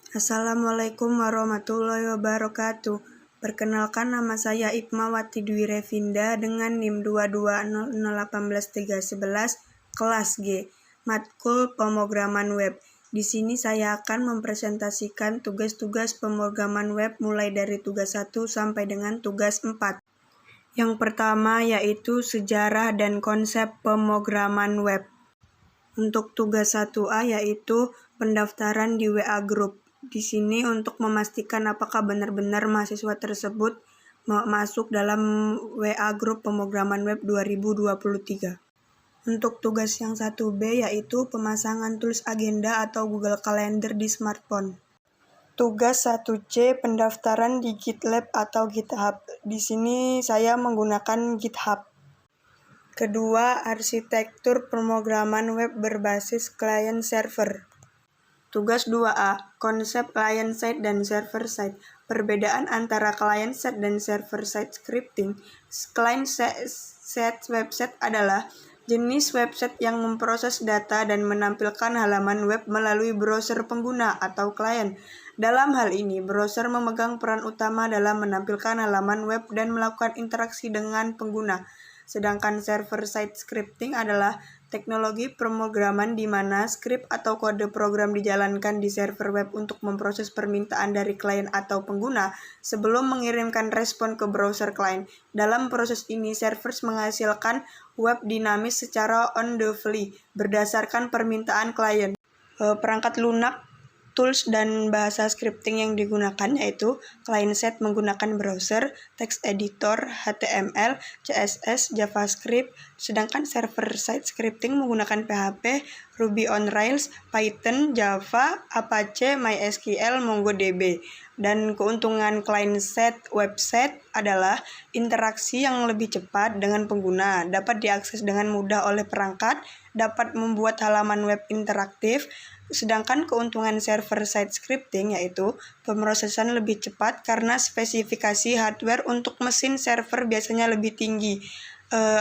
Assalamualaikum warahmatullahi wabarakatuh. Perkenalkan, nama saya Ipmawati Dwi Revinda dengan NIM 220018311 kelas G, matkul pemrograman web. Di sini saya akan mempresentasikan tugas-tugas pemrograman web mulai dari tugas 1 sampai dengan tugas 4. Yang pertama yaitu sejarah dan konsep pemrograman web. Untuk tugas 1A yaitu pendaftaran di WA Group. Di sini untuk memastikan apakah benar-benar mahasiswa tersebut masuk dalam WA Group pemrograman web 2023. Untuk tugas yang 1B yaitu pemasangan tools agenda atau Google Calendar di smartphone. Tugas 1C pendaftaran di GitLab atau GitHub. Di sini saya menggunakan GitHub. Kedua, arsitektur pemrograman web berbasis client server. Tugas 2A, konsep client side dan server side. Perbedaan antara client side dan server side scripting. Client side website adalah jenis website yang memproses data dan menampilkan halaman web melalui browser pengguna atau klien. Dalam hal ini, browser memegang peran utama dalam menampilkan halaman web dan melakukan interaksi dengan pengguna. Sedangkan server-side scripting adalah teknologi pemrograman di mana skrip atau kode program dijalankan di server web untuk memproses permintaan dari klien atau pengguna sebelum mengirimkan respon ke browser klien. Dalam proses ini, servers menghasilkan web dinamis secara on the fly berdasarkan permintaan klien. Perangkat lunak, tools dan bahasa scripting yang digunakan yaitu client-side menggunakan browser, text editor, HTML, CSS, JavaScript, sedangkan server-side scripting menggunakan PHP, Ruby on Rails, Python, Java, Apache, MySQL, MongoDB. Dan keuntungan client-side website adalah interaksi yang lebih cepat dengan pengguna, dapat diakses dengan mudah oleh perangkat, dapat membuat halaman web interaktif. Sedangkan keuntungan server-side scripting yaitu pemrosesan lebih cepat karena spesifikasi hardware untuk mesin server biasanya lebih tinggi,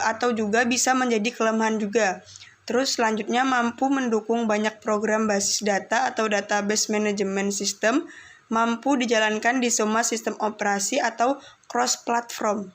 atau juga bisa menjadi kelemahan juga. Terus selanjutnya mampu mendukung banyak program basis data atau database management system, mampu dijalankan di semua sistem operasi atau cross-platform.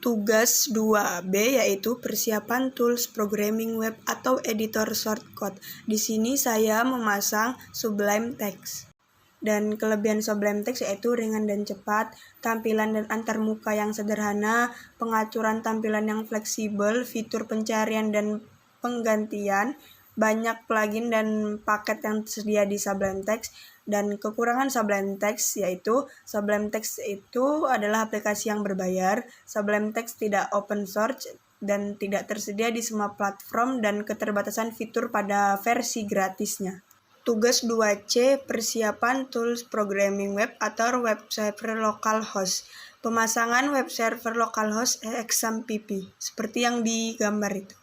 Tugas 2B yaitu persiapan tools programming web atau editor shortcut. Di sini saya memasang Sublime Text. Dan kelebihan Sublime Text yaitu ringan dan cepat, tampilan dan antarmuka yang sederhana, pengaturan tampilan yang fleksibel, fitur pencarian dan penggantian, banyak plugin dan paket yang tersedia di Sublime Text. Dan kekurangan Sublime Text yaitu Sublime Text itu adalah aplikasi yang berbayar, Sublime Text tidak open source dan tidak tersedia di semua platform dan keterbatasan fitur pada versi gratisnya. Tugas 2C persiapan tools programming web atau web server localhost. Pemasangan web server localhost XAMPP seperti yang digambar itu.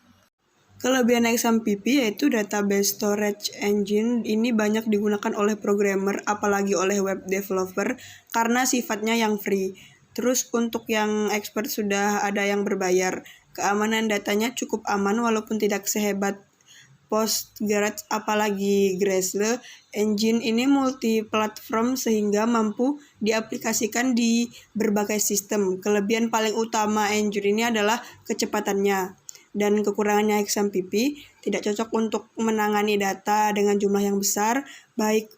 Kelebihan XAMPP yaitu database storage engine ini banyak digunakan oleh programmer apalagi oleh web developer karena sifatnya yang free. Terus untuk yang expert sudah ada yang berbayar. Keamanan datanya cukup aman walaupun tidak sehebat Postgres apalagi Gresle. Engine ini multi-platform sehingga mampu diaplikasikan di berbagai sistem. Kelebihan paling utama engine ini adalah kecepatannya. Dan kekurangannya XAMPP tidak cocok untuk menangani data dengan jumlah yang besar, baik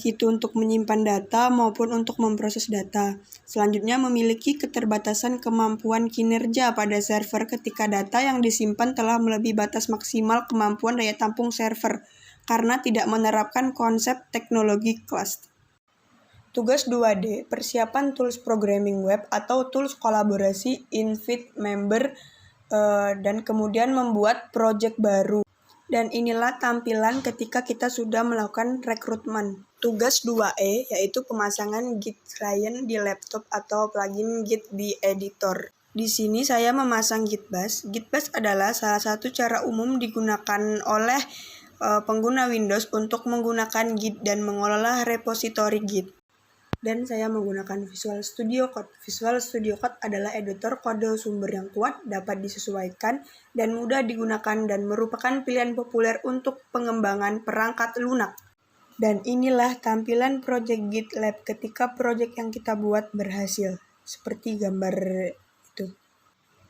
itu untuk menyimpan data maupun untuk memproses data. Selanjutnya memiliki keterbatasan kemampuan kinerja pada server ketika data yang disimpan telah melebihi batas maksimal kemampuan daya tampung server karena tidak menerapkan konsep teknologi cluster. Tugas 2D, persiapan tools programming web atau tools kolaborasi, invite member, dan kemudian membuat project baru. Dan inilah tampilan ketika kita sudah melakukan rekrutmen. Tugas 2E yaitu pemasangan Git client di laptop atau plugin Git di editor. Di sini saya memasang Git Bash. Git Bash adalah salah satu cara umum digunakan oleh pengguna Windows untuk menggunakan Git dan mengelola repositori Git. Dan saya menggunakan Visual Studio Code. Visual Studio Code adalah editor kode sumber yang kuat, dapat disesuaikan, dan mudah digunakan dan merupakan pilihan populer untuk pengembangan perangkat lunak. Dan inilah tampilan project GitLab ketika project yang kita buat berhasil, seperti gambar itu.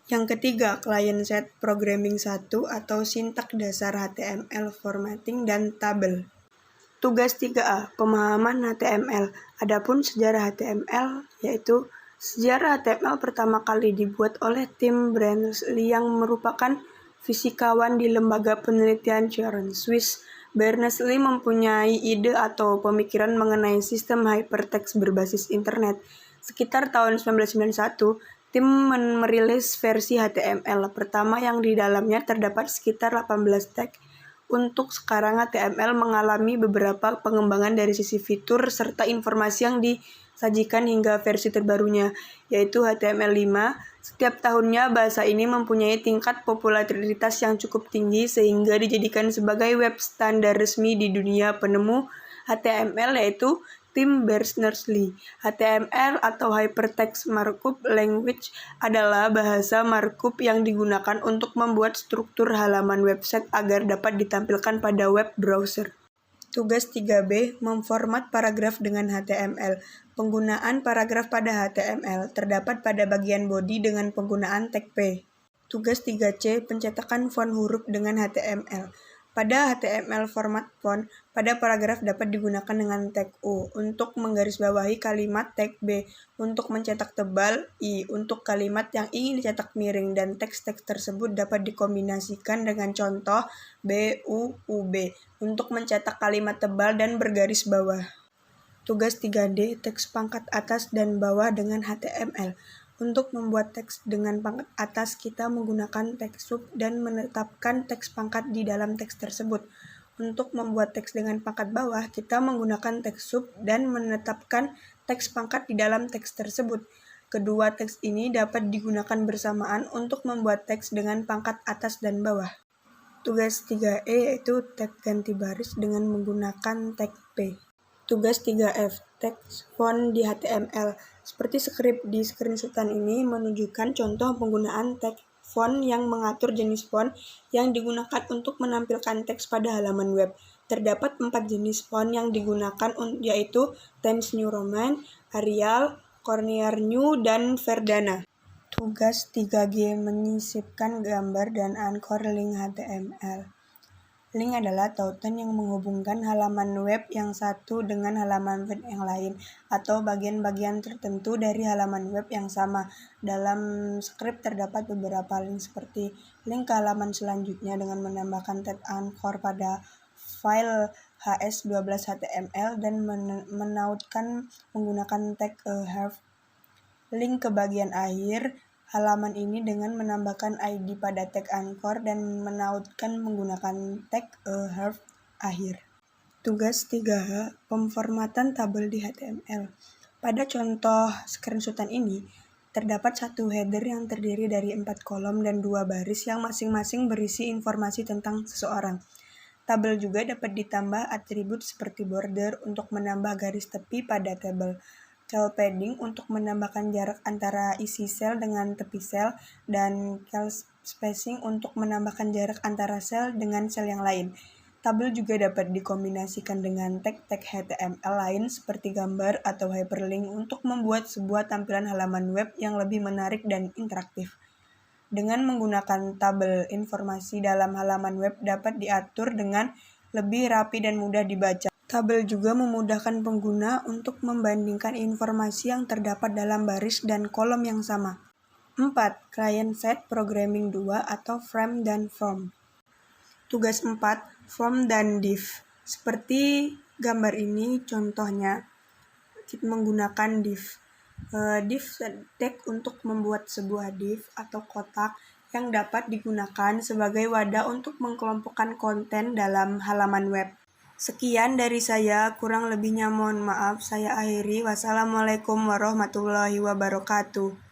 Yang ketiga, client side programming 1 atau sintak dasar HTML formatting dan tabel. Tugas 3A, pemahaman HTML. Adapun sejarah HTML, yaitu sejarah HTML pertama kali dibuat oleh Tim Berners-Lee yang merupakan fisikawan di lembaga penelitian CERN, Swiss. Berners-Lee mempunyai ide atau pemikiran mengenai sistem hypertext berbasis internet. Sekitar tahun 1991, Tim merilis versi HTML pertama yang di dalamnya terdapat sekitar 18 tag. Untuk sekarang HTML mengalami beberapa pengembangan dari sisi fitur serta informasi yang disajikan hingga versi terbarunya, yaitu HTML5. Setiap tahunnya bahasa ini mempunyai tingkat popularitas yang cukup tinggi sehingga dijadikan sebagai web standar resmi di dunia. Penemu HTML yaitu Tim Berners-Lee. HTML atau Hypertext Markup Language adalah bahasa markup yang digunakan untuk membuat struktur halaman website agar dapat ditampilkan pada web browser. Tugas 3B, memformat paragraf dengan HTML. Penggunaan paragraf pada HTML terdapat pada bagian body dengan penggunaan tag P. Tugas 3C, pencetakan font huruf dengan HTML. Pada HTML format font, pada paragraf dapat digunakan dengan tag U untuk menggarisbawahi kalimat, tag B untuk mencetak tebal, I untuk kalimat yang ingin dicetak miring, dan teks-teks tersebut dapat dikombinasikan dengan contoh B, U, UB untuk mencetak kalimat tebal dan bergaris bawah. Tugas 3D, teks pangkat atas dan bawah dengan HTML. Untuk membuat teks dengan pangkat atas, kita menggunakan teks sub dan menetapkan teks pangkat di dalam teks tersebut. Untuk membuat teks dengan pangkat bawah, kita menggunakan teks sub dan menetapkan teks pangkat di dalam teks tersebut. Kedua teks ini dapat digunakan bersamaan untuk membuat teks dengan pangkat atas dan bawah. Tugas 3E yaitu tag ganti baris dengan menggunakan tag P. Tugas 3F, teks font di HTML. Seperti skrip di screenshotan ini menunjukkan contoh penggunaan tag font yang mengatur jenis font yang digunakan untuk menampilkan teks pada halaman web. Terdapat 4 jenis font yang digunakan yaitu Times New Roman, Arial, Cornier New, dan Verdana. Tugas 3G, menyisipkan gambar dan anchor link HTML. Link adalah tautan yang menghubungkan halaman web yang satu dengan halaman web yang lain, atau bagian-bagian tertentu dari halaman web yang sama. Dalam skrip terdapat beberapa link seperti link ke halaman selanjutnya dengan menambahkan tag anchor pada file HS12HTML dan menautkan menggunakan tag href. Link ke bagian akhir halaman ini dengan menambahkan ID pada tag anchor dan menautkan menggunakan tag href akhir. Tugas 3H, pemformatan tabel di HTML. Pada contoh screenshotan ini, terdapat satu header yang terdiri dari 4 kolom dan 2 baris yang masing-masing berisi informasi tentang seseorang. Tabel juga dapat ditambah atribut seperti border untuk menambah garis tepi pada tabel, cell padding untuk menambahkan jarak antara isi sel dengan tepi sel, dan cell spacing untuk menambahkan jarak antara sel dengan sel yang lain. Tabel juga dapat dikombinasikan dengan tag-tag HTML lain seperti gambar atau hyperlink untuk membuat sebuah tampilan halaman web yang lebih menarik dan interaktif. Dengan menggunakan tabel, informasi dalam halaman web dapat diatur dengan lebih rapi dan mudah dibaca. Tabel juga memudahkan pengguna untuk membandingkan informasi yang terdapat dalam baris dan kolom yang sama. 4. Client-side programming 2 atau frame dan form. Tugas 4, form dan div. Seperti gambar ini contohnya, kita menggunakan div. Div tag untuk membuat sebuah div atau kotak yang dapat digunakan sebagai wadah untuk mengelompokkan konten dalam halaman web. Sekian dari saya, kurang lebihnya mohon maaf. Saya akhiri. Wassalamualaikum warahmatullahi wabarakatuh.